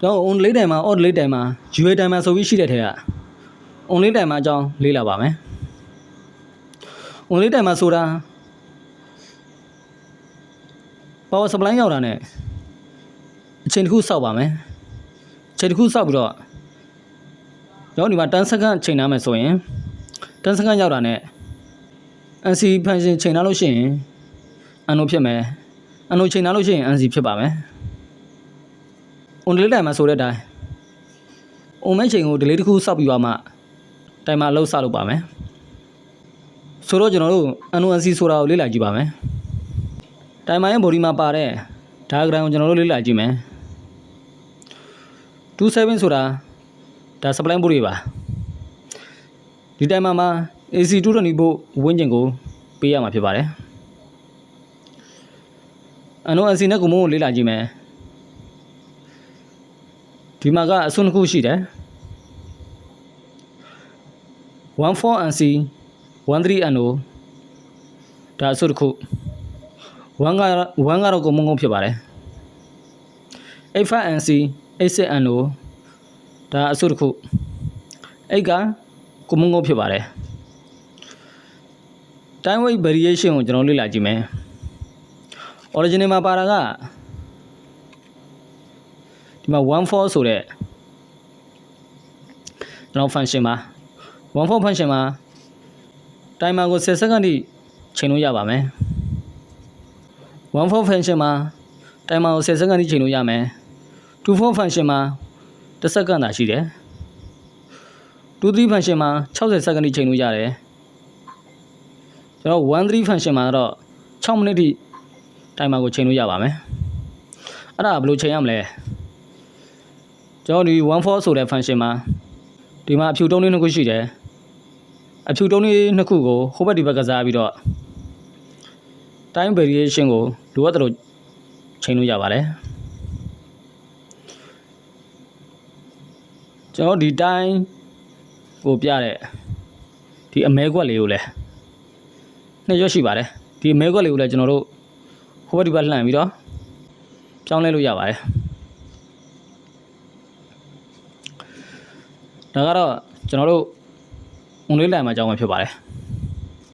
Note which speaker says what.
Speaker 1: ကျွန်တော် on လေးတိုင်မှာ odd လေးတိုင်မှာ UA တိုင်မှာဆိုပြီးရှိတဲ့ထဲက on လေးတိုင်မှာအကြောင်းလေးလာပါမယ် on လေးတိုင်မှာဆိုတာ power supply ရောက်တာနဲ့အချိန်တစ်ခုစောက်ပါမယ်အချိန်တစ်ခုစောက်ပြီးတော့ကျွန်တော်ဒီမှာ10 second ချိန်ထားမယ်ဆိုရင်10 second ရောက်တာနဲ့ NC function ချိန်ထားလို့ရှိရင် ANO ဖြစ်မယ် ANO ချိန်ထားလို့ရှိရင် NC ဖြစ်ပါမယ် on လေးတိုင်မှာဆိုတဲ့အတိုင်း on မဲ့ချိန်ကို delay တစ်ခုစောက်ပြီးသွားမှတိုင်မှာလှုပ်စလုပ်ပါမယ်ဆိုတော့ကျွန်တော်တို့ NONC ဆိုတာကိုလေ့လာကြည့်ပါမယ်တိုင်မှာရဲ့ body မှာပါတဲ့ diagram ကိုကျွန်တော်တို့လေ့လာကြည့်မယ်27ဆိုတာဒါ supply body ပါဒီတိုင်မှာ AC 220 volt ဝန်းကျင်ကိုပေးရမှာဖြစ်ပါတယ်NONC နဲ့ကိုမို့ကိုလေ့လာကြည့်မယ်ဒီမှာကအစွန်းတစ်ခုရှိတယ်14 NC 13 NO ဒါအစွန်းတစ်ခု1ကတော့ကိုမုံကုန်းဖြစ်ပါတယ်85 NC 86 NO ဒါအစွန်းတစ်ခု8ကကိုမုံကုန်းဖြစ်ပါတယ် time weight variation ကိုကျွန်တော်လေ့လာကြည့်မယ် original မှာပါတာကဒီမှာ14ဆိုတဲ့ကျွန်တော် function ပါ14 function မှာ timer ကို10 second ထိချိန်လို့ရပါမယ်14 function မှာ timer ကို10 second ထိချိန်လို့ရမယ်24 function မှာ10 second သာရှိတယ်23 function မှာ60 second ထိချိန်လို့ရတယ်ကျွန်တော်13 function မှာတော့6မိနစ်ထိ timer ကိုချိန်လို့ရပါမယ်အဲ့ဒါဘယ်လိုချိန်ရမလဲကျွန်တော်ဒီ14ဆိုတဲ့ function မှာဒီမှာအဖြူတုံးလေးနှစ်ခုရှိတယ်အဖြူတုံးလေးနှစ်ခုကိုဟိုဘက်ဒီဘက်ကစားပြီးတော့ time variation ကိုလိုအပ်တယ်လို့ချိန်လို့ရပါတယ်ကျွန်တော်ဒီ time ကိုပြတဲ့ဒီအမဲခွက်လေးကိုလည်းနှစ်ရွက်ရှိပါတယ်ဒီအမဲခွက်လေးကိုလည်းကျွန်တော်တို့ဟိုဘက်ဒီဘက်လှန်ပြီးတော့ပြောင်းလဲလို့ရပါတယ်ဒါကတော့ကျွန်တော်တို့ on လေးတိုင်မှာအကြောင်းပဲဖြစ်ပါတယ်